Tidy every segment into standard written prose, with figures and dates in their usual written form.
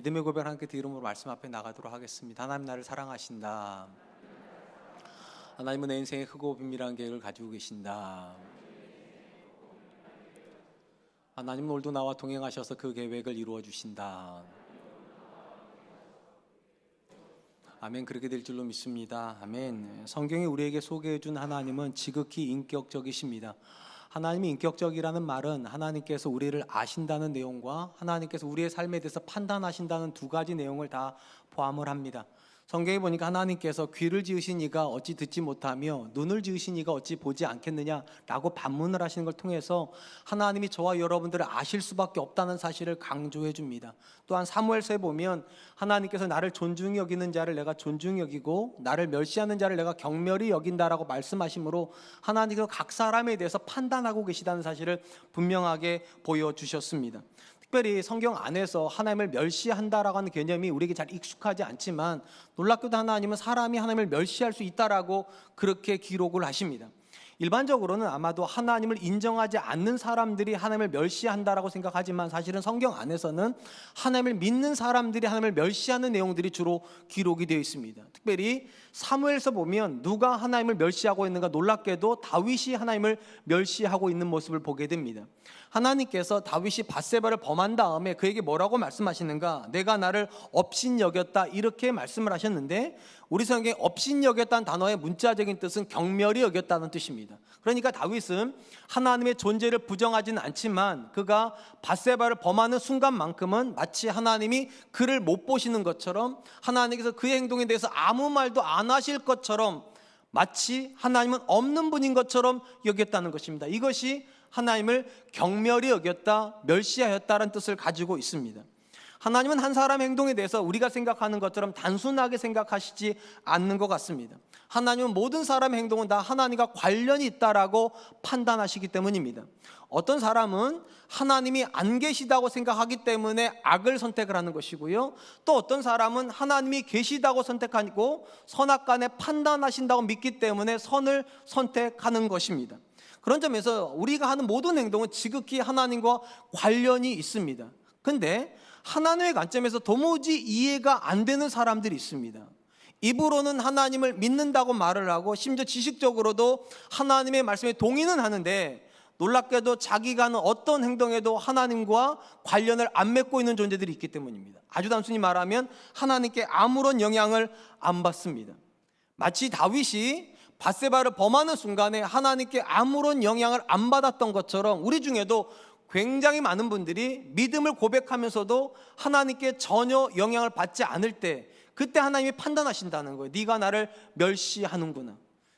믿음의 고백 함께 이름으로 말씀 앞에 나가도록 하겠습니다. 하나님 나를 사랑하신다. 하나님은 내 인생의 크고 비밀한 계획을 가지고 계신다. 하나님은 오늘도 나와 동행하셔서 그 계획을 이루어 주신다. 아멘. 그렇게 될 줄로 믿습니다. 아멘. 성경이 우리에게 소개해 준 하나님은 지극히 인격적이십니다. 하나님이 인격적이라는 말은 하나님께서 우리를 아신다는 내용과 하나님께서 우리의 삶에 대해서 판단하신다는 두 가지 내용을 다 포함을 합니다. 성경에 보니까 하나님께서 귀를 지으신 이가 어찌 듣지 못하며 눈을 지으신 이가 어찌 보지 않겠느냐라고 반문을 하시는 걸 통해서 하나님이 저와 여러분들을 아실 수밖에 없다는 사실을 강조해 줍니다. 또한 사무엘서에 보면 하나님께서 나를 존중히 여기는 자를 내가 존중히 여기고 나를 멸시하는 자를 내가 경멸히 여긴다라고 말씀하시므로 하나님께서 각 사람에 대해서 판단하고 계시다는 사실을 분명하게 보여주셨습니다. 특별히 성경 안에서 하나님을 멸시한다라고 하는 개념이 우리에게 잘 익숙하지 않지만 놀랍게도 하나님은 사람이 하나님을 멸시할 수 있다라고 그렇게 기록을 하십니다. 일반적으로는 아마도 하나님을 인정하지 않는 사람들이 하나님을 멸시한다라고 생각하지만 사실은 성경 안에서는 하나님을 믿는 사람들이 하나님을 멸시하는 내용들이 주로 기록이 되어 있습니다. 특별히 사무엘서 보면 누가 하나님을 멸시하고 있는가, 놀랍게도 다윗이 하나님을 멸시하고 있는 모습을 보게 됩니다. 하나님께서 다윗이 밧세바를 범한 다음에 그에게 뭐라고 말씀하시는가? 내가 나를 업신여겼다, 이렇게 말씀을 하셨는데 우리 성경에 업신여겼다는 단어의 문자적인 뜻은 경멸히 여겼다는 뜻입니다. 그러니까 다윗은 하나님의 존재를 부정하지는 않지만 그가 밧세바를 범하는 순간만큼은 마치 하나님이 그를 못 보시는 것처럼, 하나님께서 그의 행동에 대해서 아무 말도 안 하실 것처럼, 마치 하나님은 없는 분인 것처럼 여겼다는 것입니다. 이것이 하나님을 경멸히 여겼다, 멸시하였다는 뜻을 가지고 있습니다. 하나님은 한 사람의 행동에 대해서 우리가 생각하는 것처럼 단순하게 생각하시지 않는 것 같습니다. 하나님은 모든 사람의 행동은 다 하나님과 관련이 있다라고 판단하시기 때문입니다. 어떤 사람은 하나님이 안 계시다고 생각하기 때문에 악을 선택을 하는 것이고요, 또 어떤 사람은 하나님이 계시다고 선택하고 선악간에 판단하신다고 믿기 때문에 선을 선택하는 것입니다. 그런 점에서 우리가 하는 모든 행동은 지극히 하나님과 관련이 있습니다. 근데 하나님의 관점에서 도무지 이해가 안 되는 사람들이 있습니다. 입으로는 하나님을 믿는다고 말을 하고 심지어 지식적으로도 하나님의 말씀에 동의는 하는데 놀랍게도 자기가 하는 어떤 행동에도 하나님과 관련을 안 맺고 있는 존재들이 있기 때문입니다. 아주 단순히 말하면 하나님께 아무런 영향을 안 받습니다. 마치 다윗이 밧세바를 범하는 순간에 하나님께 아무런 영향을 안 받았던 것처럼 우리 중에도 굉장히 많은 분들이 믿음을 고백하면서도 하나님께 전혀 영향을 받지 않을 때, 그때 하나님이 판단하신다는 거예요. 네가 나를 멸시하는구나.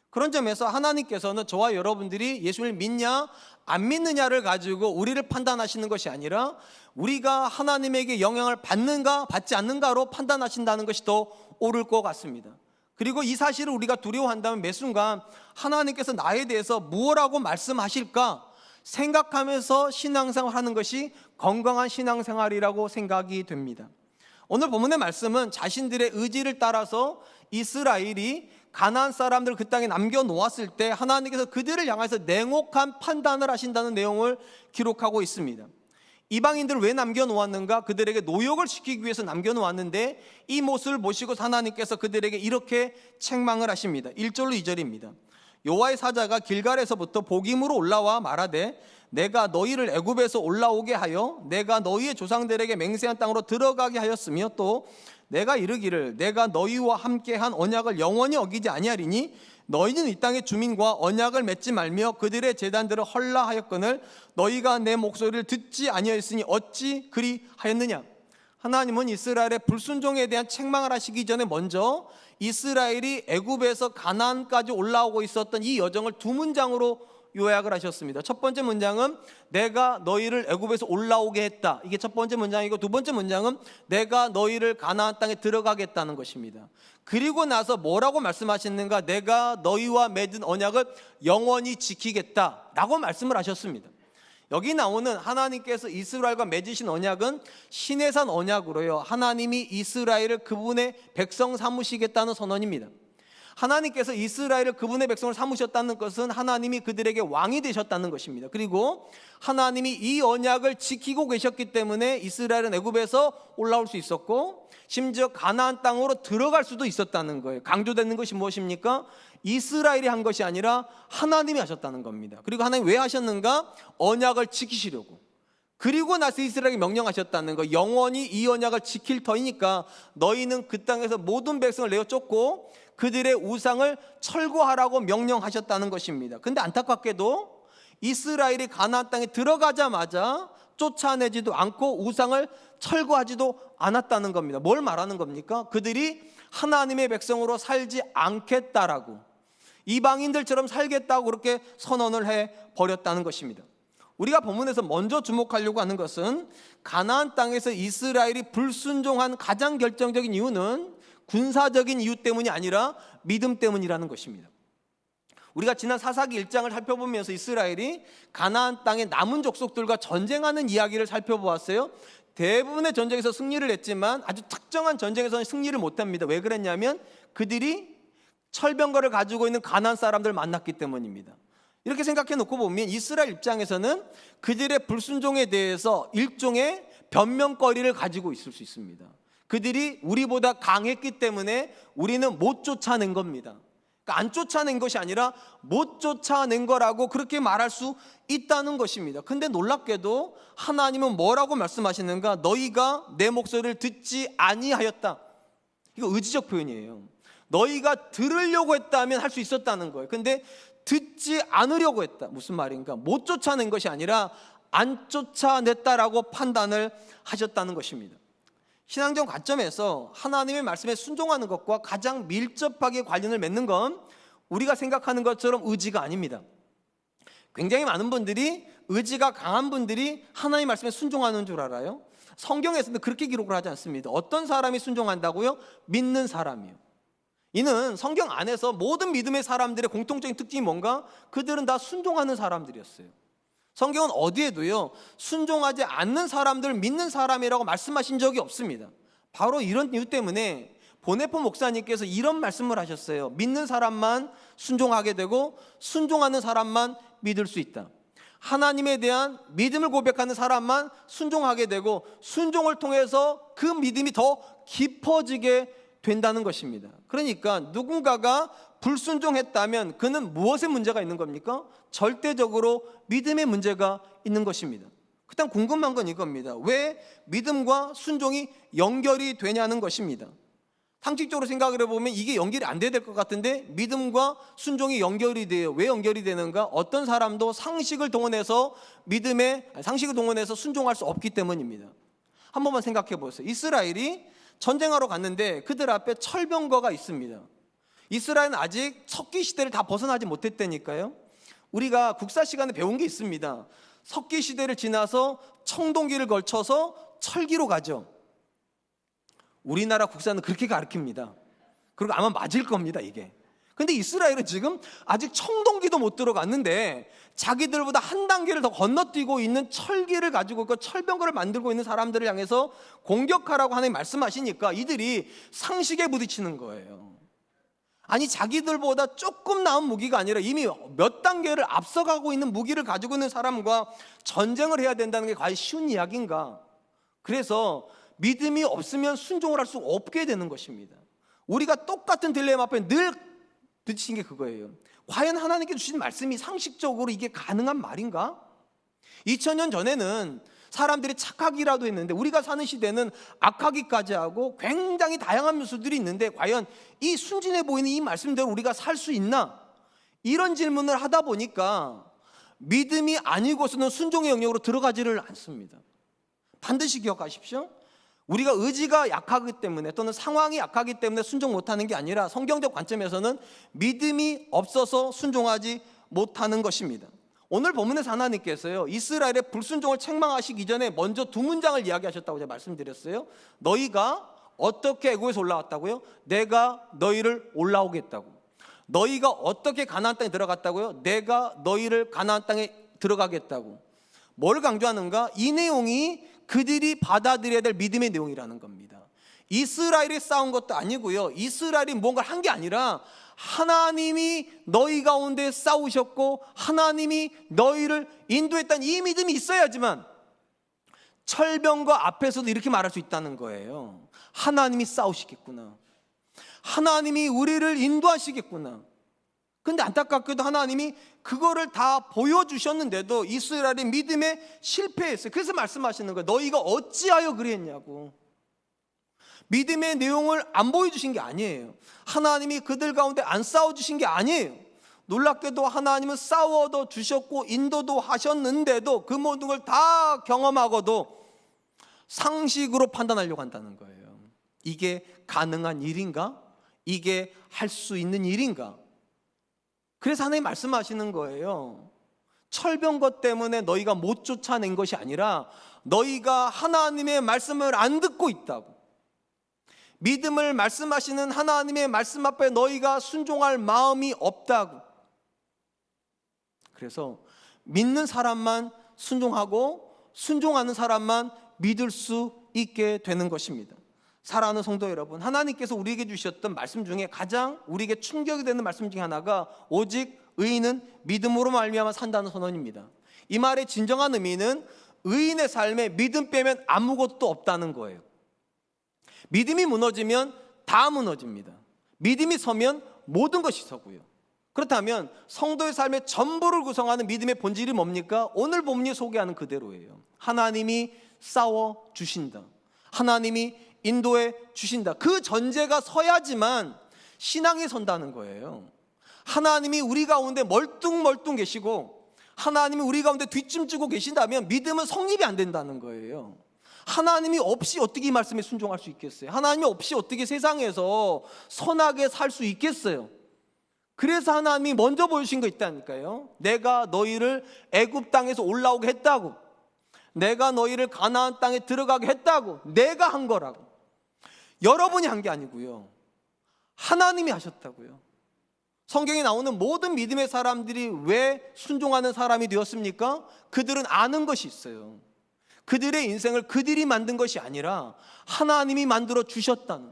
그런 점에서 하나님께서는 저와 여러분들이 예수를 믿냐 안 믿느냐를 가지고 우리를 판단하시는 것이 아니라 우리가 하나님에게 영향을 받는가 받지 않는가로 판단하신다는 것이 더 옳을 것 같습니다. 그리고 이 사실을 우리가 두려워한다면 매 순간 하나님께서 나에 대해서 무엇라고 말씀하실까 생각하면서 신앙생활 하는 것이 건강한 신앙생활이라고 생각이 됩니다. 오늘 본문의 말씀은 자신들의 의지를 따라서 이스라엘이 가나안 사람들을 그 땅에 남겨놓았을 때 하나님께서 그들을 향해서 냉혹한 판단을 하신다는 내용을 기록하고 있습니다. 이방인들을 왜 남겨놓았는가? 그들에게 노역을 시키기 위해서 남겨놓았는데 이 모습을 보시고 하나님께서 그들에게 이렇게 책망을 하십니다. 1절로 2절입니다. 여호와의 사자가 길갈에서부터 복임으로 올라와 말하되 내가 너희를 애굽에서 올라오게 하여 내가 너희의 조상들에게 맹세한 땅으로 들어가게 하였으며 또 내가 이르기를 내가 너희와 함께한 언약을 영원히 어기지 아니하리니 너희는 이 땅의 주민과 언약을 맺지 말며 그들의 제단들을 헐라하였거늘 너희가 내 목소리를 듣지 아니하였으니 어찌 그리하였느냐. 하나님은 이스라엘의 불순종에 대한 책망을 하시기 전에 먼저 이스라엘이 애굽에서 가나안까지 올라오고 있었던 이 여정을 두 문장으로 요약을 하셨습니다. 첫 번째 문장은 내가 너희를 애굽에서 올라오게 했다, 이게 첫 번째 문장이고, 두 번째 문장은 내가 너희를 가나안 땅에 들어가게 했다는 것입니다. 그리고 나서 뭐라고 말씀하셨는가? 내가 너희와 맺은 언약을 영원히 지키겠다라고 말씀을 하셨습니다. 여기 나오는 하나님께서 이스라엘과 맺으신 언약은 시내산 언약으로요, 하나님이 이스라엘을 그분의 백성 삼으시겠다는 선언입니다. 하나님께서 이스라엘을 그분의 백성을 삼으셨다는 것은 하나님이 그들에게 왕이 되셨다는 것입니다. 그리고 하나님이 이 언약을 지키고 계셨기 때문에 이스라엘은 애굽에서 올라올 수 있었고 심지어 가나안 땅으로 들어갈 수도 있었다는 거예요. 강조되는 것이 무엇입니까? 이스라엘이 한 것이 아니라 하나님이 하셨다는 겁니다. 그리고 하나님 왜 하셨는가? 언약을 지키시려고. 그리고 나서 이스라엘에게 명령하셨다는 거. 영원히 이 언약을 지킬 터이니까 너희는 그 땅에서 모든 백성을 내어 쫓고 그들의 우상을 철거하라고 명령하셨다는 것입니다. 근데 안타깝게도 이스라엘이 가나안 땅에 들어가자마자 쫓아내지도 않고 우상을 철거하지도 않았다는 겁니다. 뭘 말하는 겁니까? 그들이 하나님의 백성으로 살지 않겠다라고, 이방인들처럼 살겠다고 그렇게 선언을 해버렸다는 것입니다. 우리가 본문에서 먼저 주목하려고 하는 것은 가나안 땅에서 이스라엘이 불순종한 가장 결정적인 이유는 군사적인 이유 때문이 아니라 믿음 때문이라는 것입니다. 우리가 지난 사사기 1장을 살펴보면서 이스라엘이 가나안 땅의 남은 족속들과 전쟁하는 이야기를 살펴보았어요. 대부분의 전쟁에서 승리를 했지만 아주 특정한 전쟁에서는 승리를 못합니다. 왜 그랬냐면 그들이 철병거를 가지고 있는 가나안 사람들을 만났기 때문입니다. 이렇게 생각해 놓고 보면 이스라엘 입장에서는 그들의 불순종에 대해서 일종의 변명거리를 가지고 있을 수 있습니다. 그들이 우리보다 강했기 때문에 우리는 못 쫓아낸 겁니다. 그러니까 안 쫓아낸 것이 아니라 못 쫓아낸 거라고 그렇게 말할 수 있다는 것입니다. 근데 놀랍게도 하나님은 뭐라고 말씀하시는가? 너희가 내 목소리를 듣지 아니하였다. 이거 의지적 표현이에요. 너희가 들으려고 했다면 할 수 있었다는 거예요. 근데 듣지 않으려고 했다. 무슨 말인가? 못 쫓아낸 것이 아니라 안 쫓아냈다라고 판단을 하셨다는 것입니다. 신앙적 관점에서 하나님의 말씀에 순종하는 것과 가장 밀접하게 관련을 맺는 건 우리가 생각하는 것처럼 의지가 아닙니다. 굉장히 많은 분들이 의지가 강한 분들이 하나님의 말씀에 순종하는 줄 알아요. 성경에서는 그렇게 기록을 하지 않습니다. 어떤 사람이 순종한다고요? 믿는 사람이요. 이는 성경 안에서 모든 믿음의 사람들의 공통적인 특징이 뭔가? 그들은 다 순종하는 사람들이었어요. 성경은 어디에도요 순종하지 않는 사람들을 믿는 사람이라고 말씀하신 적이 없습니다. 바로 이런 이유 때문에 보네포 목사님께서 이런 말씀을 하셨어요. 믿는 사람만 순종하게 되고 순종하는 사람만 믿을 수 있다. 하나님에 대한 믿음을 고백하는 사람만 순종하게 되고 순종을 통해서 그 믿음이 더 깊어지게 된다는 것입니다. 그러니까 누군가가 불순종했다면 그는 무엇에 문제가 있는 겁니까? 절대적으로 믿음의 문제가 있는 것입니다. 그다음 궁금한 건 이겁니다. 왜 믿음과 순종이 연결이 되냐는 것입니다. 상식적으로 생각을 해보면 이게 연결이 안 돼야 될 것 같은데 믿음과 순종이 연결이 돼요. 왜 연결이 되는가? 어떤 사람도 상식을 동원해서 순종할 수 없기 때문입니다. 한 번만 생각해 보세요. 이스라엘이 전쟁하러 갔는데 그들 앞에 철병거가 있습니다. 이스라엘은 아직 석기 시대를 다 벗어나지 못했다니까요. 우리가 국사 시간에 배운 게 있습니다. 석기 시대를 지나서 청동기를 걸쳐서 철기로 가죠. 우리나라 국사는 그렇게 가르칩니다. 그리고 아마 맞을 겁니다, 이게. 근데 이스라엘은 지금 아직 청동기도 못 들어갔는데 자기들보다 한 단계를 더 건너뛰고 있는 철기를 가지고 있고 철병거를 만들고 있는 사람들을 향해서 공격하라고 하나님 말씀하시니까 이들이 상식에 부딪히는 거예요. 아니 자기들보다 조금 나은 무기가 아니라 이미 몇 단계를 앞서가고 있는 무기를 가지고 있는 사람과 전쟁을 해야 된다는 게 과연 쉬운 이야기인가? 그래서 믿음이 없으면 순종을 할 수 없게 되는 것입니다. 우리가 똑같은 딜레마 앞에 늘 부딪힌 게 그거예요. 과연 하나님께 주신 말씀이 상식적으로 이게 가능한 말인가? 2000년 전에는 사람들이 착하기라도 했는데 우리가 사는 시대는 악하기까지 하고 굉장히 다양한 요소들이 있는데 과연 이 순진해 보이는 이 말씀대로 우리가 살 수 있나? 이런 질문을 하다 보니까 믿음이 아니고서는 순종의 영역으로 들어가지를 않습니다. 반드시 기억하십시오. 우리가 의지가 약하기 때문에 또는 상황이 약하기 때문에 순종 못하는 게 아니라 성경적 관점에서는 믿음이 없어서 순종하지 못하는 것입니다. 오늘 본문에서 하나님께서요 이스라엘의 불순종을 책망하시기 전에 먼저 두 문장을 이야기하셨다고 제가 말씀드렸어요. 너희가 어떻게 애굽에서 올라왔다고요? 내가 너희를 올라오게 했다고. 너희가 어떻게 가나안 땅에 들어갔다고요? 내가 너희를 가나안 땅에 들어가게 했다고. 뭘 강조하는가? 이 내용이 그들이 받아들여야 될 믿음의 내용이라는 겁니다. 이스라엘이 싸운 것도 아니고요 이스라엘이 뭔가를 한 게 아니라 하나님이 너희 가운데 싸우셨고 하나님이 너희를 인도했다는 이 믿음이 있어야지만 철병과 앞에서도 이렇게 말할 수 있다는 거예요. 하나님이 싸우시겠구나, 하나님이 우리를 인도하시겠구나. 근데 안타깝게도 하나님이 그거를 다 보여주셨는데도 이스라엘의 믿음에 실패했어요. 그래서 말씀하시는 거예요. 너희가 어찌하여 그랬냐고. 믿음의 내용을 안 보여주신 게 아니에요. 하나님이 그들 가운데 안 싸워주신 게 아니에요. 놀랍게도 하나님은 싸워도 주셨고 인도도 하셨는데도 그 모든 걸 다 경험하고도 상식으로 판단하려고 한다는 거예요. 이게 가능한 일인가? 이게 할 수 있는 일인가? 그래서 하나님 말씀하시는 거예요. 철병거 때문에 너희가 못 쫓아낸 것이 아니라 너희가 하나님의 말씀을 안 듣고 있다고. 믿음을 말씀하시는 하나님의 말씀 앞에 너희가 순종할 마음이 없다고. 그래서 믿는 사람만 순종하고 순종하는 사람만 믿을 수 있게 되는 것입니다. 사랑하는 성도 여러분, 하나님께서 우리에게 주셨던 말씀 중에 가장 우리에게 충격이 되는 말씀 중에 하나가 오직 의인은 믿음으로 말미암아 산다는 선언입니다. 이 말의 진정한 의미는 의인의 삶에 믿음 빼면 아무것도 없다는 거예요. 믿음이 무너지면 다 무너집니다. 믿음이 서면 모든 것이 서고요. 그렇다면 성도의 삶의 전부를 구성하는 믿음의 본질이 뭡니까? 오늘 본문이 소개하는 그대로예요. 하나님이 싸워 주신다, 하나님이 인도해 주신다. 그 전제가 서야지만 신앙이 선다는 거예요. 하나님이 우리 가운데 멀뚱멀뚱 계시고 하나님이 우리 가운데 뒷짐지고 계신다면 믿음은 성립이 안 된다는 거예요. 하나님이 없이 어떻게 이 말씀에 순종할 수 있겠어요? 하나님이 없이 어떻게 세상에서 선하게 살 수 있겠어요? 그래서 하나님이 먼저 보여주신 거 있다니까요. 내가 너희를 애굽 땅에서 올라오게 했다고, 내가 너희를 가나안 땅에 들어가게 했다고. 내가 한 거라고. 여러분이 한 게 아니고요, 하나님이 하셨다고요. 성경에 나오는 모든 믿음의 사람들이 왜 순종하는 사람이 되었습니까? 그들은 아는 것이 있어요. 그들의 인생을 그들이 만든 것이 아니라 하나님이 만들어 주셨다는.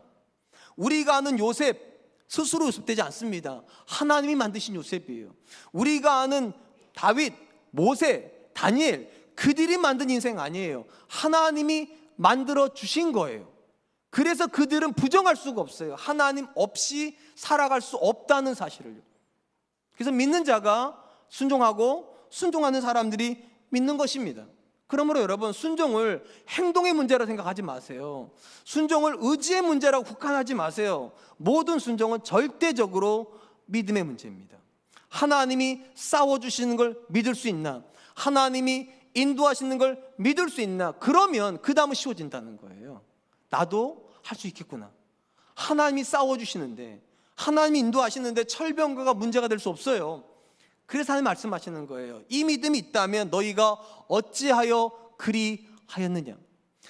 우리가 아는 요셉 스스로 요셉되지 않습니다. 하나님이 만드신 요셉이에요. 우리가 아는 다윗, 모세, 다니엘, 그들이 만든 인생 아니에요. 하나님이 만들어 주신 거예요. 그래서 그들은 부정할 수가 없어요. 하나님 없이 살아갈 수 없다는 사실을요. 그래서 믿는 자가 순종하고 순종하는 사람들이 믿는 것입니다. 그러므로 여러분, 순종을 행동의 문제라 생각하지 마세요. 순종을 의지의 문제라고 국한하지 마세요. 모든 순종은 절대적으로 믿음의 문제입니다. 하나님이 싸워주시는 걸 믿을 수 있나? 하나님이 인도하시는 걸 믿을 수 있나? 그러면 그 다음은 쉬워진다는 거예요. 나도 할 수 있겠구나. 하나님이 싸워주시는데, 하나님이 인도하시는데 철병거가 문제가 될 수 없어요. 그래서 하나님 말씀하시는 거예요. 이 믿음이 있다면 너희가 어찌하여 그리하였느냐.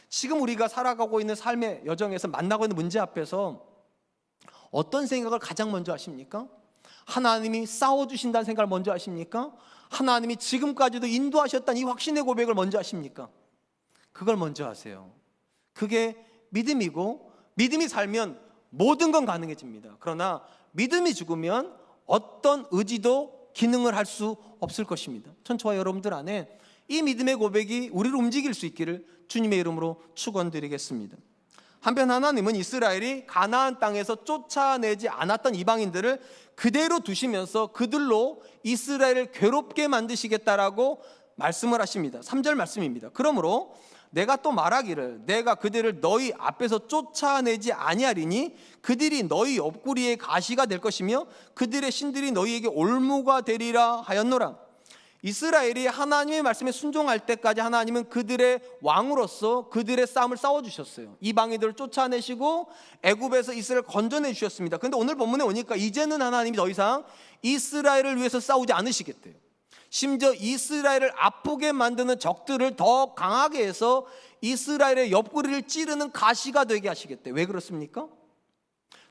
지금 우리가 살아가고 있는 삶의 여정에서 만나고 있는 문제 앞에서 어떤 생각을 가장 먼저 하십니까? 하나님이 싸워주신다는 생각을 먼저 하십니까? 하나님이 지금까지도 인도하셨다는 이 확신의 고백을 먼저 하십니까? 그걸 먼저 하세요. 그게 믿음이고, 믿음이 살면 모든 건 가능해집니다. 그러나 믿음이 죽으면 어떤 의지도 기능을 할 수 없을 것입니다. 전 저와 여러분들 안에 이 믿음의 고백이 우리를 움직일 수 있기를 주님의 이름으로 축원드리겠습니다. 한편 하나님은 이스라엘이 가나안 땅에서 쫓아내지 않았던 이방인들을 그대로 두시면서 그들로 이스라엘을 괴롭게 만드시겠다라고 말씀을 하십니다. 3절 말씀입니다. 그러므로 내가 또 말하기를 내가 그들을 너희 앞에서 쫓아내지 아니하리니 그들이 너희 옆구리에 가시가 될 것이며 그들의 신들이 너희에게 올무가 되리라 하였노라. 이스라엘이 하나님의 말씀에 순종할 때까지 하나님은 그들의 왕으로서 그들의 싸움을 싸워주셨어요. 이방인들을 쫓아내시고 애굽에서 이스라엘을 건져내 주셨습니다. 그런데 오늘 본문에 오니까 이제는 하나님이 더 이상 이스라엘을 위해서 싸우지 않으시겠대요. 심지어 이스라엘을 아프게 만드는 적들을 더 강하게 해서 이스라엘의 옆구리를 찌르는 가시가 되게 하시겠대요. 왜 그렇습니까?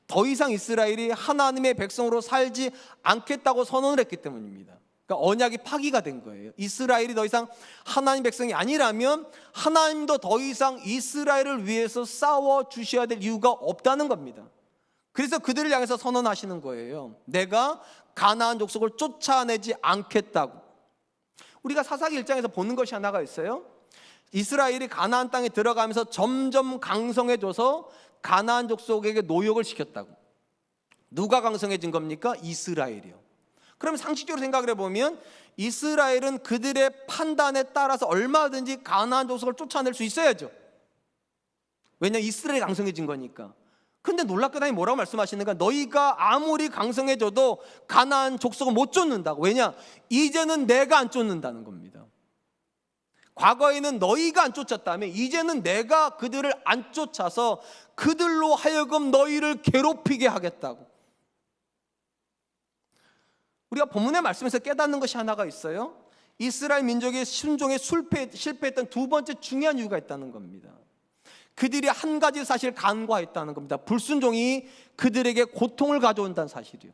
더 이상 이스라엘이 하나님의 백성으로 살지 않겠다고 선언을 했기 때문입니다. 그러니까 언약이 파기가 된 거예요. 이스라엘이 더 이상 하나님 백성이 아니라면 하나님도 더 이상 이스라엘을 위해서 싸워 주셔야 될 이유가 없다는 겁니다. 그래서 그들을 향해서 선언하시는 거예요. 내가 가나안 족속을 쫓아내지 않겠다고. 우리가 사사기 1장에서 보는 것이 하나가 있어요. 이스라엘이 가나안 땅에 들어가면서 점점 강성해져서 가나안 족속에게 노역을 시켰다고. 누가 강성해진 겁니까? 이스라엘이요. 그럼 상식적으로 생각을 해보면 이스라엘은 그들의 판단에 따라서 얼마든지 가나안 족속을 쫓아낼 수 있어야죠. 왜냐, 이스라엘이 강성해진 거니까. 근데 놀랍게도 하나님이 뭐라고 말씀하시는가? 너희가 아무리 강성해져도 가나안 족속을 못 쫓는다고. 왜냐? 이제는 내가 안 쫓는다는 겁니다. 과거에는 너희가 안 쫓았다면 이제는 내가 그들을 안 쫓아서 그들로 하여금 너희를 괴롭히게 하겠다고. 우리가 본문의 말씀에서 깨닫는 것이 하나가 있어요. 이스라엘 민족의 순종에 실패했던 두 번째 중요한 이유가 있다는 겁니다. 그들이 한 가지 사실을 간과했다는 겁니다. 불순종이 그들에게 고통을 가져온다는 사실이요.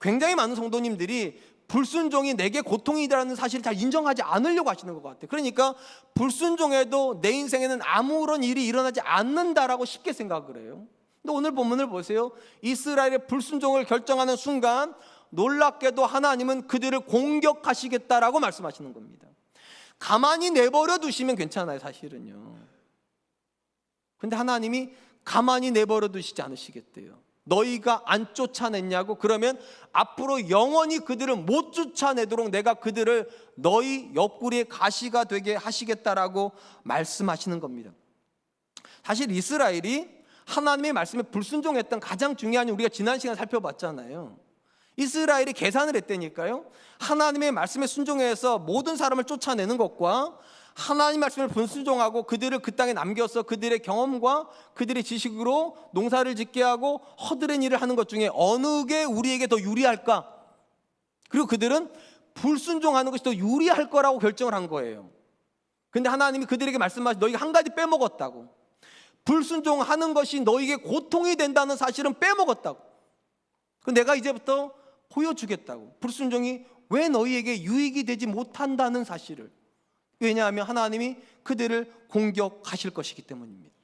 굉장히 많은 성도님들이 불순종이 내게 고통이라는 사실을 잘 인정하지 않으려고 하시는 것 같아요. 그러니까 불순종해도 내 인생에는 아무런 일이 일어나지 않는다라고 쉽게 생각을 해요. 근데 오늘 본문을 보세요. 이스라엘의 불순종을 결정하는 순간 놀랍게도 하나님은 그들을 공격하시겠다라고 말씀하시는 겁니다. 가만히 내버려 두시면 괜찮아요, 사실은요. 근데 하나님이 가만히 내버려 두시지 않으시겠대요. 너희가 안 쫓아냈냐고? 그러면 앞으로 영원히 그들을 못 쫓아내도록 내가 그들을 너희 옆구리의 가시가 되게 하시겠다라고 말씀하시는 겁니다. 사실 이스라엘이 하나님의 말씀에 불순종했던 가장 중요한 이유, 우리가 지난 시간에 살펴봤잖아요. 이스라엘이 계산을 했다니까요. 하나님의 말씀에 순종해서 모든 사람을 쫓아내는 것과 하나님 말씀을 불순종하고 그들을 그 땅에 남겨서 그들의 경험과 그들의 지식으로 농사를 짓게 하고 허드렛 일을 하는 것 중에 어느 게 우리에게 더 유리할까? 그리고 그들은 불순종하는 것이 더 유리할 거라고 결정을 한 거예요. 근데 하나님이 그들에게 말씀하시 너희가 한 가지 빼먹었다고. 불순종하는 것이 너희에게 고통이 된다는 사실은 빼먹었다고. 내가 이제부터 보여주겠다고. 불순종이 왜 너희에게 유익이 되지 못한다는 사실을. 왜냐하면 하나님이 그들을 공격하실 것이기 때문입니다.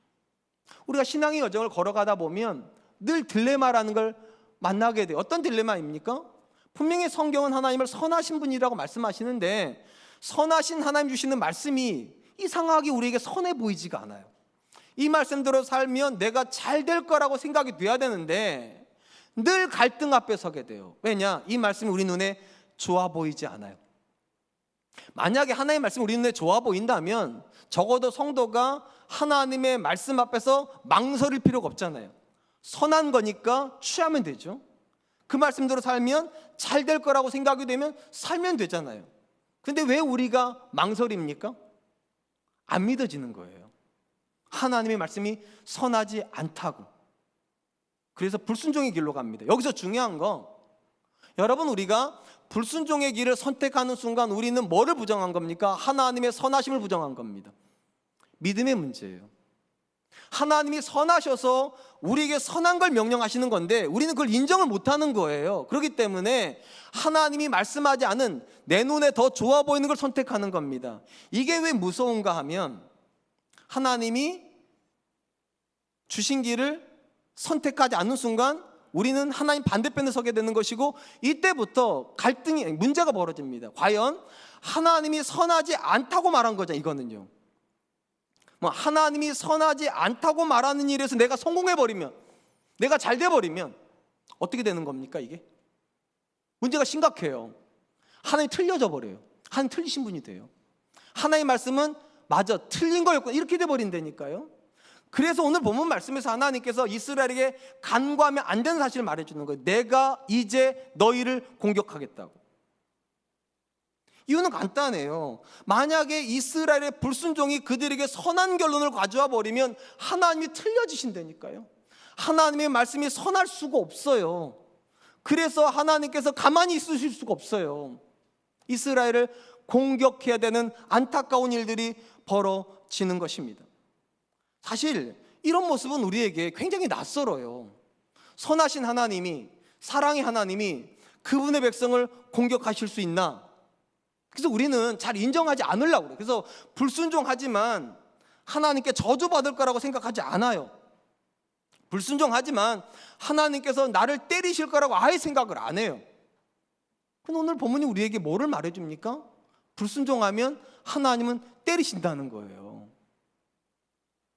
우리가 신앙의 여정을 걸어가다 보면 늘 딜레마라는 걸 만나게 돼요. 어떤 딜레마입니까? 분명히 성경은 하나님을 선하신 분이라고 말씀하시는데 선하신 하나님 주시는 말씀이 이상하게 우리에게 선해 보이지가 않아요. 이 말씀대로 살면 내가 잘 될 거라고 생각이 돼야 되는데 늘 갈등 앞에 서게 돼요. 왜냐? 이 말씀이 우리 눈에 좋아 보이지 않아요. 만약에 하나님의 말씀이 우리 눈에 좋아 보인다면 적어도 성도가 하나님의 말씀 앞에서 망설일 필요가 없잖아요. 선한 거니까 취하면 되죠. 그 말씀대로 살면 잘 될 거라고 생각이 되면 살면 되잖아요. 근데 왜 우리가 망설입니까? 안 믿어지는 거예요. 하나님의 말씀이 선하지 않다고. 그래서 불순종의 길로 갑니다. 여기서 중요한 거, 여러분, 우리가 불순종의 길을 선택하는 순간 우리는 뭐를 부정한 겁니까? 하나님의 선하심을 부정한 겁니다. 믿음의 문제예요. 하나님이 선하셔서 우리에게 선한 걸 명령하시는 건데 우리는 그걸 인정을 못하는 거예요. 그렇기 때문에 하나님이 말씀하지 않은 내 눈에 더 좋아 보이는 걸 선택하는 겁니다. 이게 왜 무서운가 하면 하나님이 주신 길을 선택하지 않는 순간 우리는 하나님 반대편에 서게 되는 것이고 이때부터 갈등이, 문제가 벌어집니다. 과연 하나님이 선하지 않다고 말한 거죠. 이거는요, 하나님이 선하지 않다고 말하는 일에서 내가 성공해버리면, 내가 잘 돼버리면 어떻게 되는 겁니까? 이게 문제가 심각해요. 하나님이 틀려져 버려요. 하나님 틀리신 분이 돼요. 하나님의 말씀은 맞아, 틀린 거였구나, 이렇게 돼버린다니까요. 그래서 오늘 본문 말씀에서 하나님께서 이스라엘에게 간과하면 안 되는 사실을 말해주는 거예요. 내가 이제 너희를 공격하겠다고. 이유는 간단해요. 만약에 이스라엘의 불순종이 그들에게 선한 결론을 가져와 버리면 하나님이 틀려지신다니까요. 하나님의 말씀이 선할 수가 없어요. 그래서 하나님께서 가만히 있으실 수가 없어요. 이스라엘을 공격해야 되는 안타까운 일들이 벌어지는 것입니다. 사실 이런 모습은 우리에게 굉장히 낯설어요. 선하신 하나님이, 사랑의 하나님이 그분의 백성을 공격하실 수 있나? 그래서 우리는 잘 인정하지 않으려고 그래요. 그래서 불순종하지만 하나님께 저주받을 거라고 생각하지 않아요. 불순종하지만 하나님께서 나를 때리실 거라고 아예 생각을 안 해요. 근데 오늘 본문이 우리에게 뭐를 말해줍니까? 불순종하면 하나님은 때리신다는 거예요.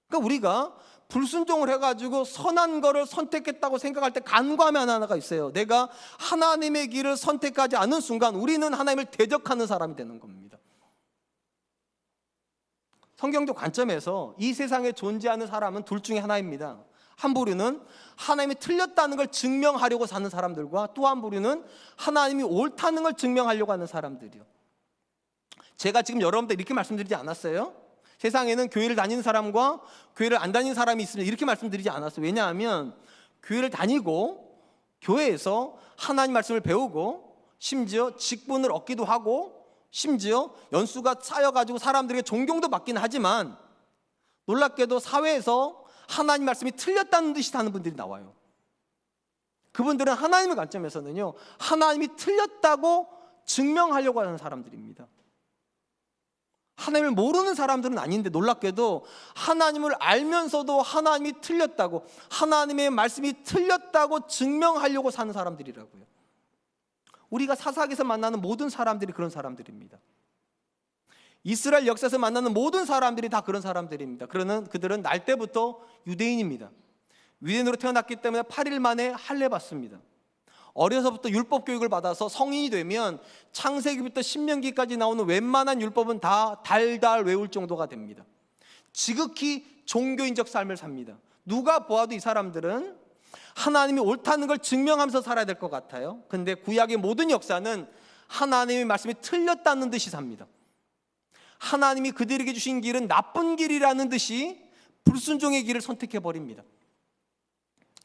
그러니까 우리가 불순종을 해가지고 선한 거를 선택했다고 생각할 때 간과함이 하나가 있어요. 내가 하나님의 길을 선택하지 않은 순간 우리는 하나님을 대적하는 사람이 되는 겁니다. 성경적 관점에서 이 세상에 존재하는 사람은 둘 중에 하나입니다. 한 부류는 하나님이 틀렸다는 걸 증명하려고 사는 사람들과 또 한 부류는 하나님이 옳다는 걸 증명하려고 하는 사람들이요. 제가 지금 여러분들 이렇게 말씀드리지 않았어요? 세상에는 교회를 다니는 사람과 교회를 안 다니는 사람이 있으면 이렇게 말씀드리지 않았어요. 왜냐하면 교회를 다니고 교회에서 하나님 말씀을 배우고 심지어 직분을 얻기도 하고 심지어 연수가 쌓여가지고 사람들에게 존경도 받기는 하지만 놀랍게도 사회에서 하나님 말씀이 틀렸다는 듯이 사는 분들이 나와요. 그분들은 하나님의 관점에서는요, 하나님이 틀렸다고 증명하려고 하는 사람들입니다. 하나님을 모르는 사람들은 아닌데 놀랍게도 하나님을 알면서도 하나님이 틀렸다고, 하나님의 말씀이 틀렸다고 증명하려고 사는 사람들이라고요. 우리가 사사기에서 만나는 모든 사람들이 그런 사람들입니다. 이스라엘 역사에서 만나는 모든 사람들이 다 그런 사람들입니다. 그들은 날 때부터 유대인입니다. 유대인으로 태어났기 때문에 8일 만에 할례 받습니다. 어려서부터 율법 교육을 받아서 성인이 되면 창세기부터 신명기까지 나오는 웬만한 율법은 다 달달 외울 정도가 됩니다. 지극히 종교인적 삶을 삽니다. 누가 보아도 이 사람들은 하나님이 옳다는 걸 증명하면서 살아야 될 것 같아요. 근데 구약의 모든 역사는 하나님의 말씀이 틀렸다는 듯이 삽니다. 하나님이 그들에게 주신 길은 나쁜 길이라는 듯이 불순종의 길을 선택해버립니다.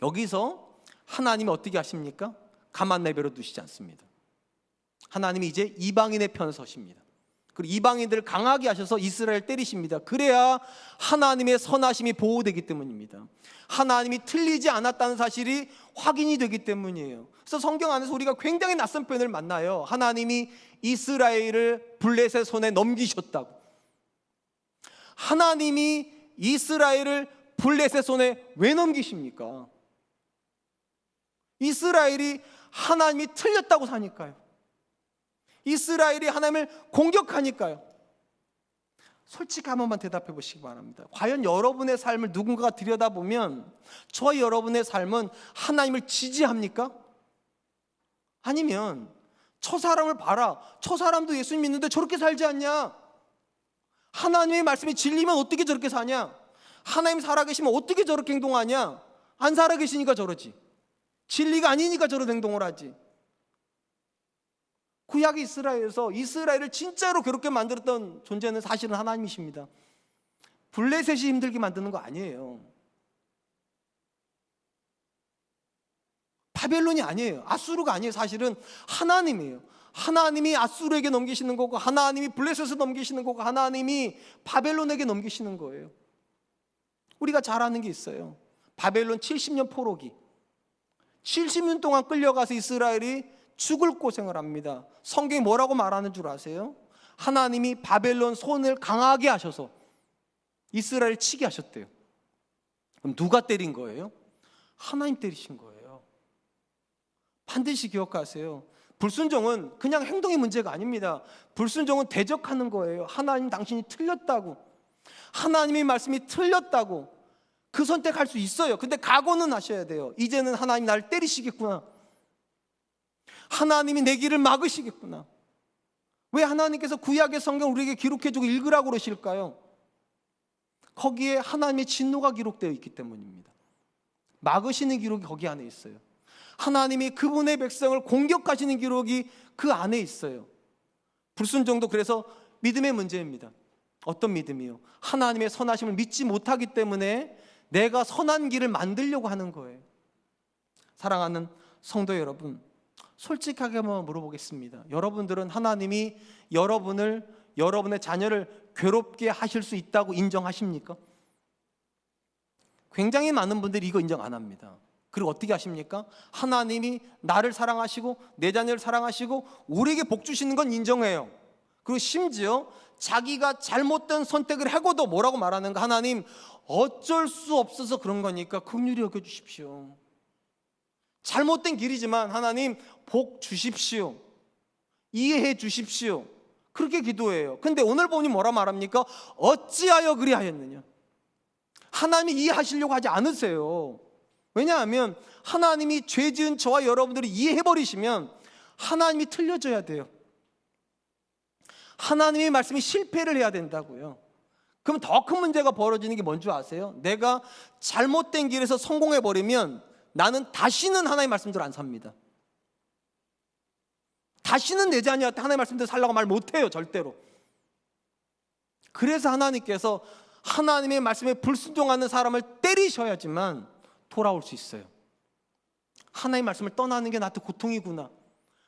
여기서 하나님이 어떻게 하십니까? 가만 내버려 두시지 않습니다. 하나님이 이제 이방인의 편에 서십니다. 그리고 이방인들을 강하게 하셔서 이스라엘 때리십니다. 그래야 하나님의 선하심이 보호되기 때문입니다. 하나님이 틀리지 않았다는 사실이 확인이 되기 때문이에요. 그래서 성경 안에서 우리가 굉장히 낯선 표현을 만나요. 하나님이 이스라엘을 블레셋의 손에 넘기셨다고. 하나님이 이스라엘을 블레셋의 손에 왜 넘기십니까? 이스라엘이 하나님이 틀렸다고 사니까요. 이스라엘이 하나님을 공격하니까요. 솔직히 한 번만 대답해 보시기 바랍니다. 과연 여러분의 삶을 누군가가 들여다보면 저와 여러분의 삶은 하나님을 지지합니까? 아니면 저 사람을 봐라, 저 사람도 예수님 믿는데 저렇게 살지 않냐? 하나님의 말씀이 진리면 어떻게 저렇게 사냐? 하나님 살아계시면 어떻게 저렇게 행동하냐? 안 살아계시니까 저러지. 진리가 아니니까 저런 행동을 하지. 구약 이스라엘에서 이스라엘을 진짜로 괴롭게 만들었던 존재는 사실은 하나님이십니다. 블레셋이 힘들게 만드는 거 아니에요. 바벨론이 아니에요. 아수르가 아니에요. 사실은 하나님이에요. 하나님이 아수르에게 넘기시는 거고, 하나님이 블레셋을 넘기시는 거고, 하나님이 바벨론에게 넘기시는 거예요. 우리가 잘 아는 게 있어요. 바벨론 70년 포로기. 70년 동안 끌려가서 이스라엘이 죽을 고생을 합니다. 성경이 뭐라고 말하는 줄 아세요? 하나님이 바벨론 손을 강하게 하셔서 이스라엘을 치게 하셨대요. 그럼 누가 때린 거예요? 하나님 때리신 거예요. 반드시 기억하세요. 불순종은 그냥 행동의 문제가 아닙니다. 불순종은 대적하는 거예요. 하나님 당신이 틀렸다고, 하나님의 말씀이 틀렸다고 그 선택할 수 있어요. 근데 각오는 하셔야 돼요. 이제는 하나님 나를 때리시겠구나. 하나님이 내 길을 막으시겠구나. 왜 하나님께서 구약의 성경 우리에게 기록해주고 읽으라고 그러실까요? 거기에 하나님의 진노가 기록되어 있기 때문입니다. 막으시는 기록이 거기 안에 있어요. 하나님이 그분의 백성을 공격하시는 기록이 그 안에 있어요. 불순종도 그래서 믿음의 문제입니다. 어떤 믿음이요? 하나님의 선하심을 믿지 못하기 때문에 내가 선한 길을 만들려고 하는 거예요. 사랑하는 성도 여러분, 솔직하게 한번 물어보겠습니다. 여러분들은 하나님이 여러분의 자녀를 괴롭게 하실 수 있다고 인정하십니까? 굉장히 많은 분들이 이거 인정 안 합니다. 그리고 어떻게 하십니까? 하나님이 나를 사랑하시고 내 자녀를 사랑하시고 우리에게 복 주시는 건 인정해요. 그리고 심지어 자기가 잘못된 선택을 하고도 뭐라고 말하는가? 하나님, 어쩔 수 없어서 그런 거니까 긍휼히 여겨주십시오. 잘못된 길이지만 하나님 복 주십시오. 이해해 주십시오. 그렇게 기도해요. 근데 오늘 보니 뭐라 말합니까? 어찌하여 그리하였느냐? 하나님이 이해하시려고 하지 않으세요. 왜냐하면 하나님이 죄 지은 저와 여러분들이 이해해버리시면 하나님이 틀려져야 돼요. 하나님의 말씀이 실패를 해야 된다고요. 그럼 더 큰 문제가 벌어지는 게 뭔지 아세요? 내가 잘못된 길에서 성공해버리면 나는 다시는 하나님의 말씀대로 안 삽니다. 다시는 내 자녀한테 하나님의 말씀대로 살라고 말 못해요, 절대로. 그래서 하나님께서 하나님의 말씀에 불순종하는 사람을 때리셔야지만 돌아올 수 있어요. 하나님의 말씀을 떠나는 게 나한테 고통이구나.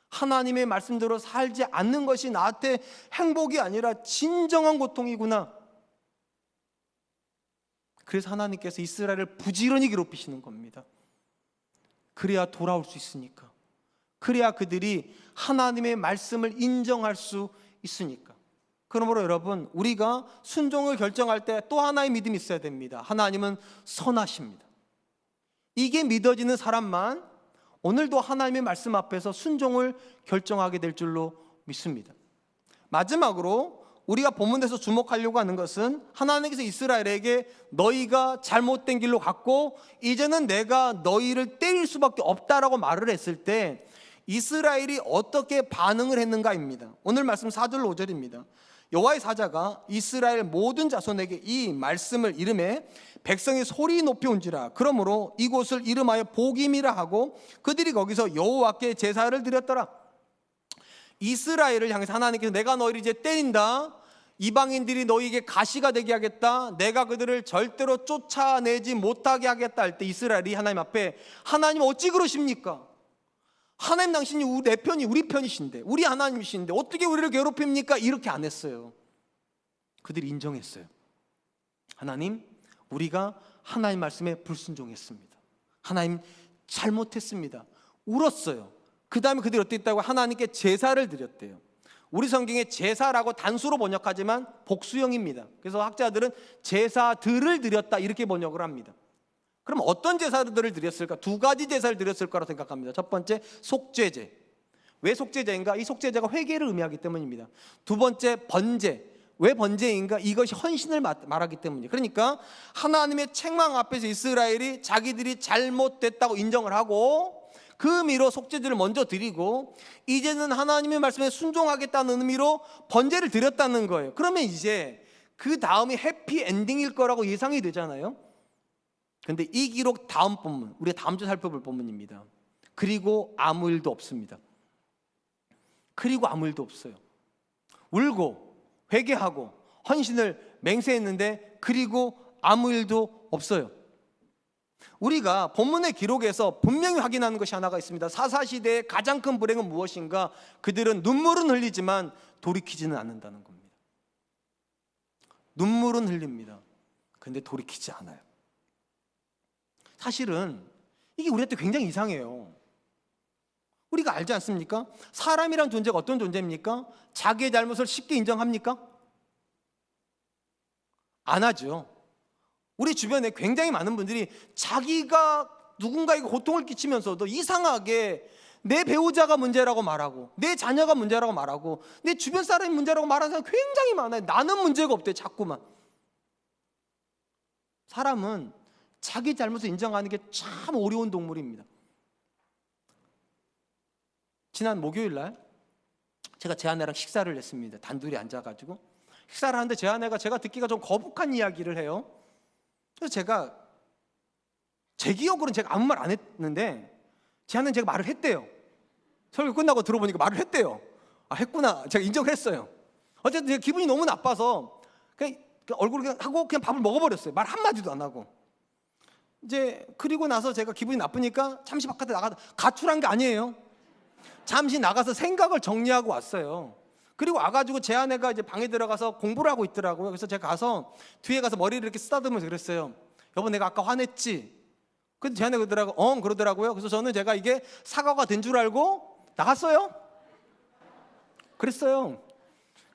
하나님의 말씀대로 살지 않는 것이 나한테 행복이 아니라 진정한 고통이구나. 그래서 하나님께서 이스라엘을 부지런히 괴롭히시는 겁니다. 그래야 돌아올 수 있으니까. 그래야 그들이 하나님의 말씀을 인정할 수 있으니까. 그러므로 여러분, 우리가 순종을 결정할 때 또 하나의 믿음이 있어야 됩니다. 하나님은 선하십니다. 이게 믿어지는 사람만 오늘도 하나님의 말씀 앞에서 순종을 결정하게 될 줄로 믿습니다. 마지막으로 우리가 본문에서 주목하려고 하는 것은 하나님께서 이스라엘에게 너희가 잘못된 길로 갔고 이제는 내가 너희를 때릴 수밖에 없다라고 말을 했을 때 이스라엘이 어떻게 반응을 했는가입니다. 오늘 말씀 4절 5절입니다. 여호와의 사자가 이스라엘 모든 자손에게 이 말씀을 이름해 백성이 소리 높이 온지라. 그러므로 이곳을 이름하여 복임이라 하고 그들이 거기서 여호와께 제사를 드렸더라. 이스라엘을 향해서 하나님께서 내가 너희를 이제 때린다. 이방인들이 너희에게 가시가 되게 하겠다. 내가 그들을 절대로 쫓아내지 못하게 하겠다 할 때 이스라엘이 하나님 앞에 하나님 어찌 그러십니까? 하나님 당신이 내 편이 우리 편이신데 우리 하나님이신데 어떻게 우리를 괴롭힙니까? 이렇게 안 했어요. 그들이 인정했어요. 하나님, 우리가 하나님 말씀에 불순종했습니다. 하나님 잘못했습니다. 울었어요. 그 다음에 그들이 어떻게 했다고? 하나님께 제사를 드렸대요. 우리 성경에 제사라고 단수로 번역하지만 복수형입니다. 그래서 학자들은 제사들을 드렸다 이렇게 번역을 합니다. 그럼 어떤 제사들을 드렸을까? 두 가지 제사를 드렸을 거라고 생각합니다. 첫 번째, 속죄제. 왜 속죄제인가? 이 속죄제가 회개를 의미하기 때문입니다. 두 번째, 번제. 왜 번제인가? 이것이 헌신을 말하기 때문이에요. 그러니까 하나님의 책망 앞에서 이스라엘이 자기들이 잘못됐다고 인정을 하고 그 의미로 속죄제를 먼저 드리고 이제는 하나님의 말씀에 순종하겠다는 의미로 번제를 드렸다는 거예요. 그러면 이제 그 다음이 해피엔딩일 거라고 예상이 되잖아요. 그런데 이 기록 다음 본문, 우리가 다음 주 살펴볼 본문입니다. 그리고 아무 일도 없습니다. 그리고 아무 일도 없어요. 울고 회개하고 헌신을 맹세했는데 그리고 아무 일도 없어요. 우리가 본문의 기록에서 분명히 확인하는 것이 하나가 있습니다. 사사시대의 가장 큰 불행은 무엇인가? 그들은 눈물은 흘리지만 돌이키지는 않는다는 겁니다. 눈물은 흘립니다. 그런데 돌이키지 않아요. 사실은 이게 우리한테 굉장히 이상해요. 우리가 알지 않습니까? 사람이란 존재가 어떤 존재입니까? 자기의 잘못을 쉽게 인정합니까? 안 하죠. 우리 주변에 굉장히 많은 분들이 자기가 누군가에게 고통을 끼치면서도 이상하게 내 배우자가 문제라고 말하고 내 자녀가 문제라고 말하고 내 주변 사람이 문제라고 말하는 사람이 굉장히 많아요. 나는 문제가 없대, 자꾸만. 사람은 자기 잘못을 인정하는 게 참 어려운 동물입니다. 지난 목요일 날 제가 제 아내랑 식사를 했습니다. 단둘이 앉아가지고 식사를 하는데 제 아내가 제가 듣기가 좀 거북한 이야기를 해요. 그래서 제가 제 기억으로는 제가 아무 말 안 했는데 제 아내는 제가 말을 했대요. 설교 끝나고 들어보니까 말을 했대요. 아, 했구나. 제가 인정을 했어요. 어쨌든 제가 기분이 너무 나빠서 그냥 얼굴을 그냥 하고 그냥 밥을 먹어버렸어요. 말 한마디도 안 하고. 이제 그리고 나서 제가 기분이 나쁘니까 잠시 바깥에 나가 가출한 게 아니에요. 잠시 나가서 생각을 정리하고 왔어요. 그리고 와가지고 제 아내가 이제 방에 들어가서 공부를 하고 있더라고요. 그래서 제가 가서 뒤에 가서 머리를 이렇게 쓰다듬으면서 그랬어요. 여보, 내가 아까 화냈지? 근데 제 아내가 그러더라고요. 그래서 저는 제가 이게 사과가 된 줄 알고 나갔어요. 그랬어요.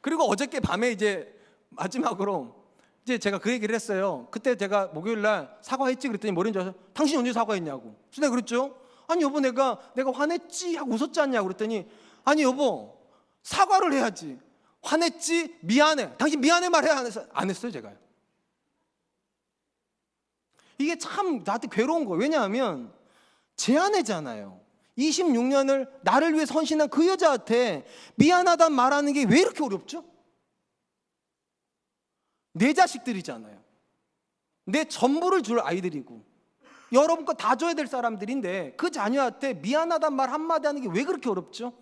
그리고 어저께 밤에 이제 마지막으로 이제 제가 그 얘기를 했어요. 그때 제가 목요일 날 사과했지 그랬더니 뭐라는 줄 아세요? 당신이 언제 사과했냐고. 그래서 내가 그랬죠. 아니 여보 내가 화냈지 하고 웃었지 않냐고 그랬더니 아니 여보 사과를 해야지. 화냈지 미안해. 당신 미안해 말해야 안 했어요 제가요. 이게 참 나한테 괴로운 거예요. 왜냐하면 제 아내잖아요. 26년을 나를 위해 헌신한 그 여자한테 미안하단 말하는 게 왜 이렇게 어렵죠? 내 자식들이잖아요. 내 전부를 줄 아이들이고 여러분 거 다 줘야 될 사람들인데 그 자녀한테 미안하단 말 한마디 하는 게 왜 그렇게 어렵죠?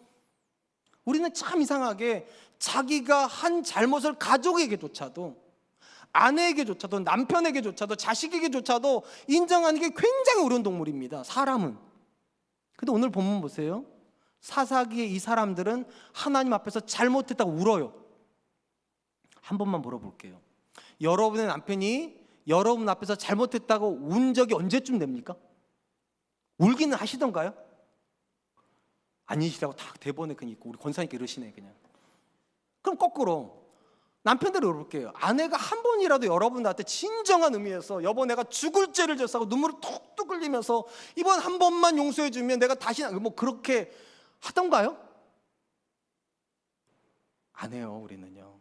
우리는 참 이상하게 자기가 한 잘못을 가족에게조차도, 아내에게조차도, 남편에게조차도, 자식에게조차도 인정하는 게 굉장히 어려운 동물입니다. 사람은. 근데 오늘 본문 보세요. 사사기의 이 사람들은 하나님 앞에서 잘못했다고 울어요. 한 번만 물어볼게요. 여러분의 남편이 여러분 앞에서 잘못했다고 운 적이 언제쯤 됩니까? 울기는 하시던가요? 아니시라고 딱 대본에 그냥 있고 우리 권사님께 이러시네 그냥. 그럼 거꾸로 남편들을 물어볼게요. 아내가 한 번이라도 여러분한테 진정한 의미에서 여보 내가 죽을 죄를 졌다고 눈물을 툭툭 흘리면서 이번 한 번만 용서해 주면 내가 다시 뭐 그렇게 하던가요? 안 해요 우리는요.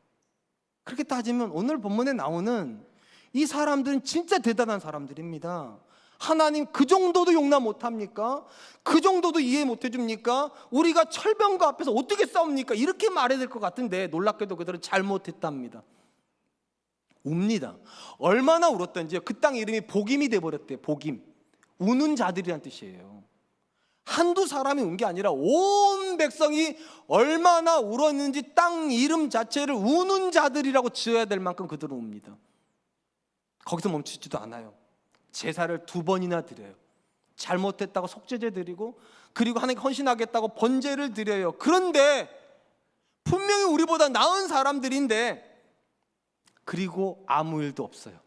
그렇게 따지면 오늘 본문에 나오는 이 사람들은 진짜 대단한 사람들입니다. 하나님 그 정도도 용납 못합니까? 그 정도도 이해 못해줍니까? 우리가 철병과 앞에서 어떻게 싸웁니까? 이렇게 말해야 될 것 같은데 놀랍게도 그들은 잘못했답니다. 웁니다. 얼마나 울었던지요. 그 땅 이름이 복임이 돼버렸대요. 복임. 우는 자들이란 뜻이에요. 한두 사람이 운 게 아니라 온 백성이 얼마나 울었는지 땅 이름 자체를 우는 자들이라고 지어야 될 만큼 그들은 웁니다. 거기서 멈추지도 않아요. 제사를 2번이나 드려요. 잘못했다고 속죄제 드리고 그리고 하나님께 헌신하겠다고 번제를 드려요. 그런데 분명히 우리보다 나은 사람들인데 그리고 아무 일도 없어요.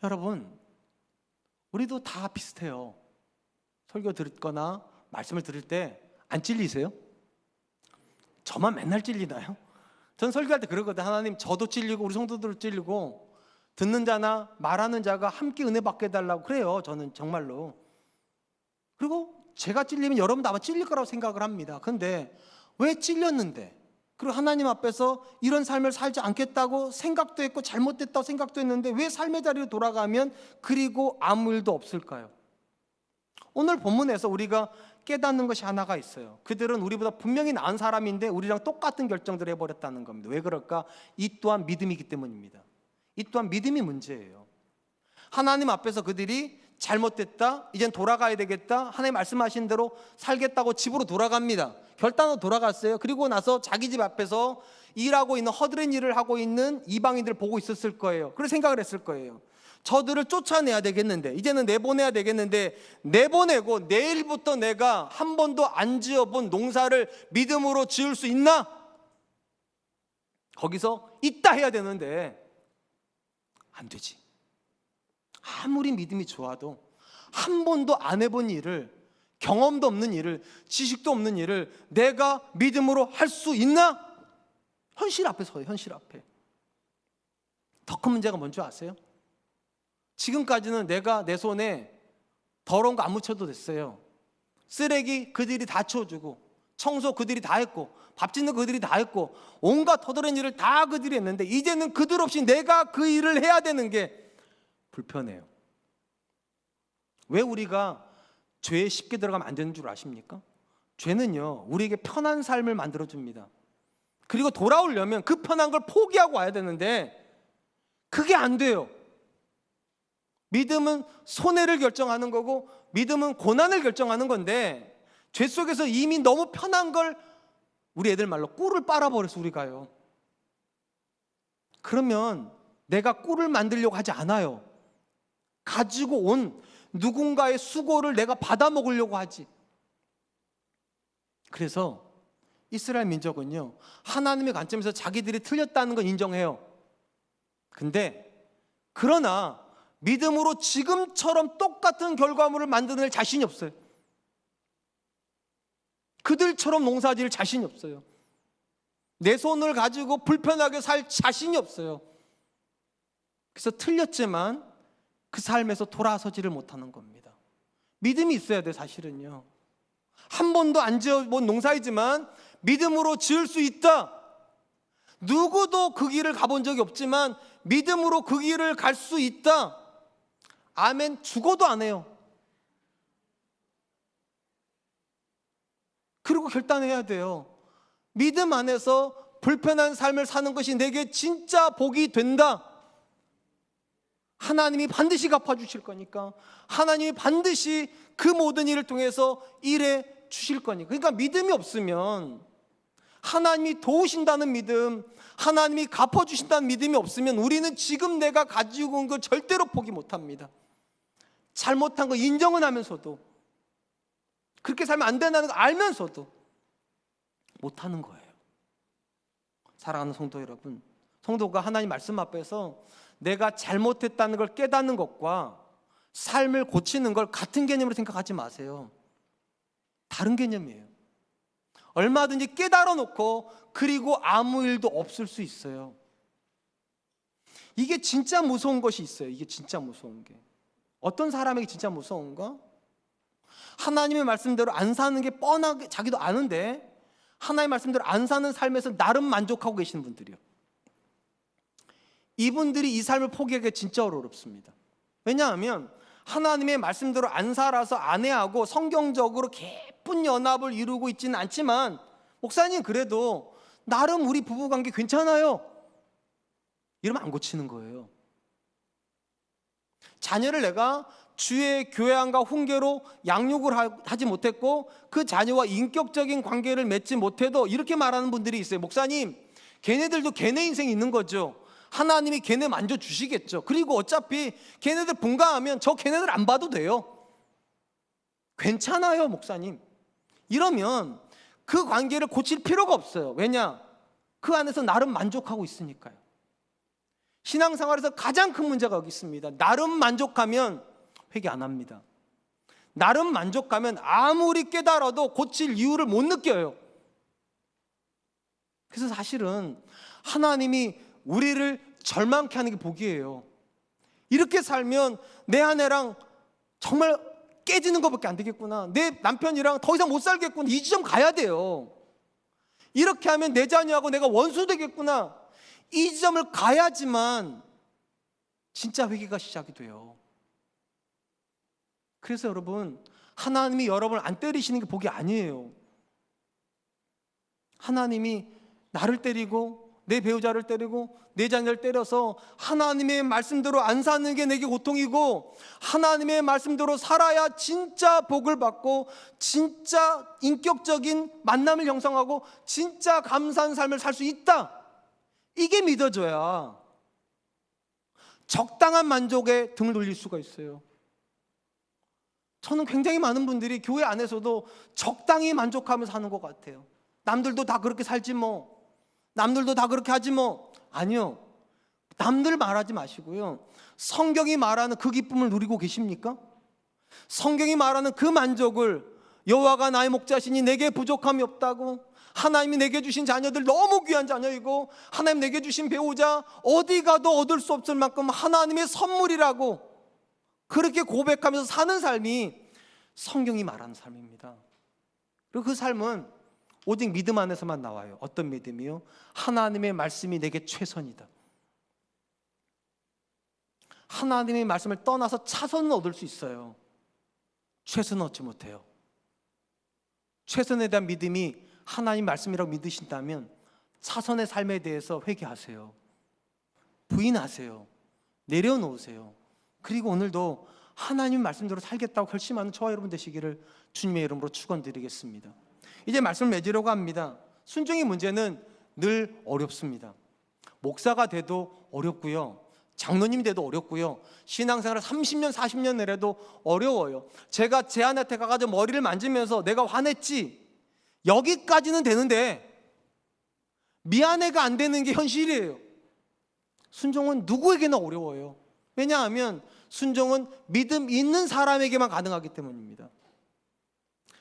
여러분 우리도 다 비슷해요. 설교 듣거나 말씀을 들을 때 안 찔리세요? 저만 맨날 찔리나요? 전 설교할 때 그러거든요. 하나님 저도 찔리고 우리 성도들도 찔리고 듣는 자나 말하는 자가 함께 은혜 받게 해달라고 그래요. 저는 정말로. 그리고 제가 찔리면 여러분도 아마 찔릴 거라고 생각을 합니다. 그런데 왜 찔렸는데 그리고 하나님 앞에서 이런 삶을 살지 않겠다고 생각도 했고 잘못됐다고 생각도 했는데 왜 삶의 자리로 돌아가면 그리고 아무 일도 없을까요? 오늘 본문에서 우리가 깨닫는 것이 하나가 있어요. 그들은 우리보다 분명히 나은 사람인데 우리랑 똑같은 결정들을 해버렸다는 겁니다. 왜 그럴까? 이 또한 믿음이기 때문입니다. 이 또한 믿음이 문제예요. 하나님 앞에서 그들이 잘못됐다, 이젠 돌아가야 되겠다, 하나님 말씀하신 대로 살겠다고 집으로 돌아갑니다. 결단으로 돌아갔어요. 그리고 나서 자기 집 앞에서 일하고 있는 허드렛 일을 하고 있는 이방인들을 보고 있었을 거예요. 그래서 생각을 했을 거예요. 저들을 쫓아내야 되겠는데, 이제는 내보내야 되겠는데, 내보내고 내일부터 내가 한 번도 안 지어본 농사를 믿음으로 지을 수 있나? 거기서 있다 해야 되는데 안 되지. 아무리 믿음이 좋아도 한 번도 안 해본 일을, 경험도 없는 일을, 지식도 없는 일을 내가 믿음으로 할 수 있나? 현실 앞에 서요. 현실 앞에. 더 큰 문제가 뭔지 아세요? 지금까지는 내가 내 손에 더러운 거 안 묻혀도 됐어요. 쓰레기 그들이 다 치워주고, 청소 그들이 다 했고, 밥 짓는 그들이 다 했고, 온갖 허드렛 일을 다 그들이 했는데 이제는 그들 없이 내가 그 일을 해야 되는 게 불편해요. 왜 우리가 죄에 쉽게 들어가면 안 되는 줄 아십니까? 죄는요 우리에게 편한 삶을 만들어줍니다. 그리고 돌아오려면 그 편한 걸 포기하고 와야 되는데 그게 안 돼요. 믿음은 손해를 결정하는 거고 믿음은 고난을 결정하는 건데 죄 속에서 이미 너무 편한 걸 우리 애들 말로 꿀을 빨아버려서 우리가요. 그러면 내가 꿀을 만들려고 하지 않아요. 가지고 온 누군가의 수고를 내가 받아 먹으려고 하지. 그래서 이스라엘 민족은요 하나님의 관점에서 자기들이 틀렸다는 건 인정해요. 근데 그러나 믿음으로 지금처럼 똑같은 결과물을 만드는 자신이 없어요. 그들처럼 농사지을 자신이 없어요. 내 손을 가지고 불편하게 살 자신이 없어요. 그래서 틀렸지만 그 삶에서 돌아서지를 못하는 겁니다. 믿음이 있어야 돼. 사실은요, 한 번도 안 지어본 농사이지만 믿음으로 지을 수 있다. 누구도 그 길을 가본 적이 없지만 믿음으로 그 길을 갈 수 있다. 아멘. 죽어도 안 해요. 그리고 결단해야 돼요. 믿음 안에서 불편한 삶을 사는 것이 내게 진짜 복이 된다. 하나님이 반드시 갚아주실 거니까, 하나님이 반드시 그 모든 일을 통해서 일해 주실 거니까. 그러니까 믿음이 없으면, 하나님이 도우신다는 믿음, 하나님이 갚아주신다는 믿음이 없으면 우리는 지금 내가 가지고 온 걸 절대로 포기 못합니다. 잘못한 거 인정은 하면서도, 그렇게 살면 안 된다는 거 알면서도 못하는 거예요. 사랑하는 성도 여러분, 성도가 하나님 말씀 앞에서 내가 잘못했다는 걸 깨닫는 것과 삶을 고치는 걸 같은 개념으로 생각하지 마세요. 다른 개념이에요. 얼마든지 깨달아 놓고 그리고 아무 일도 없을 수 있어요. 이게 진짜 무서운 것이 있어요. 이게 진짜 무서운 게, 어떤 사람에게 진짜 무서운가? 하나님의 말씀대로 안 사는 게 뻔하게 자기도 아는데 하나님의 말씀대로 안 사는 삶에서 나름 만족하고 계시는 분들이요, 이분들이 이 삶을 포기하기가 진짜 어렵습니다. 왜냐하면 하나님의 말씀대로 안 살아서 아내하고 성경적으로 깊은 연합을 이루고 있지는 않지만, 목사님 그래도 나름 우리 부부관계 괜찮아요, 이러면 안 고치는 거예요. 자녀를 내가 주의 교양과 훈계로 양육을 하지 못했고 그 자녀와 인격적인 관계를 맺지 못해도 이렇게 말하는 분들이 있어요. 목사님, 걔네들도 걔네 인생이 있는 거죠. 하나님이 걔네 만져주시겠죠. 그리고 어차피 걔네들 분가하면 저 걔네들 안 봐도 돼요. 괜찮아요, 목사님. 이러면 그 관계를 고칠 필요가 없어요. 왜냐? 그 안에서 나름 만족하고 있으니까요. 신앙생활에서 가장 큰 문제가 여기 있습니다. 나름 만족하면 회개 안 합니다. 나름 만족하면 아무리 깨달아도 고칠 이유를 못 느껴요. 그래서 사실은 하나님이 우리를 절망케 하는 게 복이에요. 이렇게 살면 내 아내랑 정말 깨지는 것밖에 안 되겠구나, 내 남편이랑 더 이상 못 살겠구나, 이 지점 가야 돼요. 이렇게 하면 내 자녀하고 내가 원수 되겠구나, 이 지점을 가야지만 진짜 회개가 시작이 돼요. 그래서 여러분, 하나님이 여러분을 안 때리시는 게 복이 아니에요. 하나님이 나를 때리고 내 배우자를 때리고 내 자녀를 때려서 하나님의 말씀대로 안 사는 게 내게 고통이고, 하나님의 말씀대로 살아야 진짜 복을 받고 진짜 인격적인 만남을 형성하고 진짜 감사한 삶을 살 수 있다, 이게 믿어져야 적당한 만족에 등을 돌릴 수가 있어요. 저는 굉장히 많은 분들이 교회 안에서도 적당히 만족하며 사는 것 같아요. 남들도 다 그렇게 살지 뭐, 남들도 다 그렇게 하지 뭐. 아니요, 남들 말하지 마시고요, 성경이 말하는 그 기쁨을 누리고 계십니까? 성경이 말하는 그 만족을, 여호와가 나의 목자시니 내게 부족함이 없다고, 하나님이 내게 주신 자녀들 너무 귀한 자녀이고 하나님 내게 주신 배우자 어디 가도 얻을 수 없을 만큼 하나님의 선물이라고 그렇게 고백하면서 사는 삶이 성경이 말하는 삶입니다. 그리고 그 삶은 오직 믿음 안에서만 나와요. 어떤 믿음이요? 하나님의 말씀이 내게 최선이다. 하나님의 말씀을 떠나서 차선은 얻을 수 있어요. 최선은 얻지 못해요. 최선에 대한 믿음이 하나님 말씀이라고 믿으신다면 차선의 삶에 대해서 회개하세요. 부인하세요. 내려놓으세요. 그리고 오늘도 하나님 말씀대로 살겠다고 결심하는 저와 여러분 되시기를 주님의 이름으로 축원드리겠습니다. 이제 말씀을 맺으려고 합니다. 순종의 문제는 늘 어렵습니다. 목사가 돼도 어렵고요, 장로님이 돼도 어렵고요, 신앙생활을 30년 40년 내려도 어려워요. 제가 제 아내한테 가가지고 머리를 만지면서 내가 화냈지, 여기까지는 되는데 미안해가 안 되는 게 현실이에요. 순종은 누구에게나 어려워요. 왜냐하면 순종은 믿음 있는 사람에게만 가능하기 때문입니다.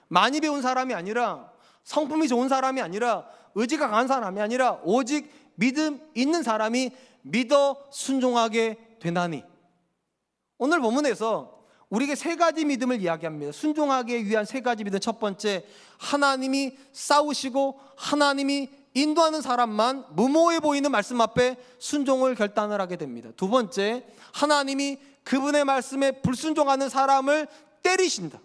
많이 배운 사람이 아니라 성품이 좋은 사람이 아니라, 의지가 강한 사람이 아니라 오직 믿음 있는 사람이 믿어 순종하게 되나니. 오늘 본문에서 우리에게 세 가지 믿음을 이야기합니다. 순종하기 위한 세 가지 믿음. 첫 번째, 하나님이 싸우시고 하나님이 인도하는 사람만 무모해 보이는 말씀 앞에 순종을 결단을 하게 됩니다. 두 번째, 하나님이 그분의 말씀에 불순종하는 사람을 때리신다.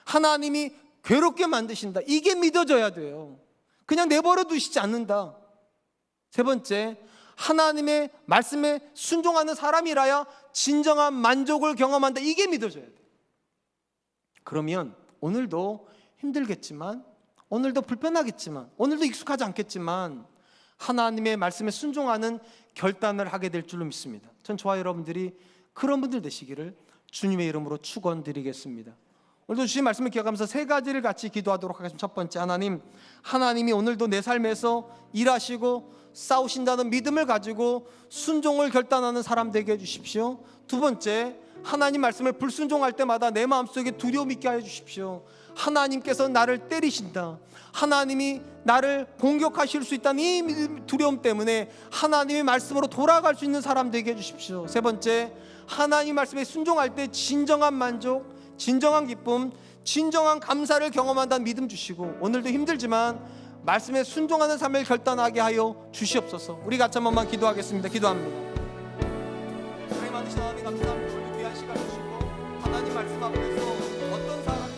하나님이 괴롭게 만드신다. 이게 믿어져야 돼요. 그냥 내버려 두시지 않는다. 세 번째, 하나님의 말씀에 순종하는 사람이라야 진정한 만족을 경험한다. 이게 믿어져야 돼요. 그러면 오늘도 힘들겠지만, 오늘도 불편하겠지만, 오늘도 익숙하지 않겠지만 하나님의 말씀에 순종하는 결단을 하게 될 줄로 믿습니다. 전 저와 여러분들이 그런 분들 되시기를 주님의 이름으로 축원드리겠습니다. 오늘도 주신 말씀을 기억하면서 세 가지를 같이 기도하도록 하겠습니다. 첫 번째, 하나님이 오늘도 내 삶에서 일하시고 싸우신다는 믿음을 가지고 순종을 결단하는 사람 되게 해주십시오. 두 번째, 하나님 말씀을 불순종할 때마다 내 마음속에 두려움 있게 하여 주십시오. 하나님께서 나를 때리신다, 하나님이 나를 공격하실 수 있다는 이 두려움 때문에 하나님의 말씀으로 돌아갈 수 있는 사람 되게 해주십시오. 세 번째, 하나님 말씀에 순종할 때 진정한 만족, 진정한 기쁨, 진정한 감사를 경험한다는 믿음 주시고, 오늘도 힘들지만 말씀에 순종하는 삶을 결단하게 하여 주시옵소서. 우리 같이 한 번만 기도하겠습니다. 기도합니다. 하나님 아버지, 하나님 감사합니다. 귀한 시간 주시고 하나님 말씀 앞에서 어떤 사람이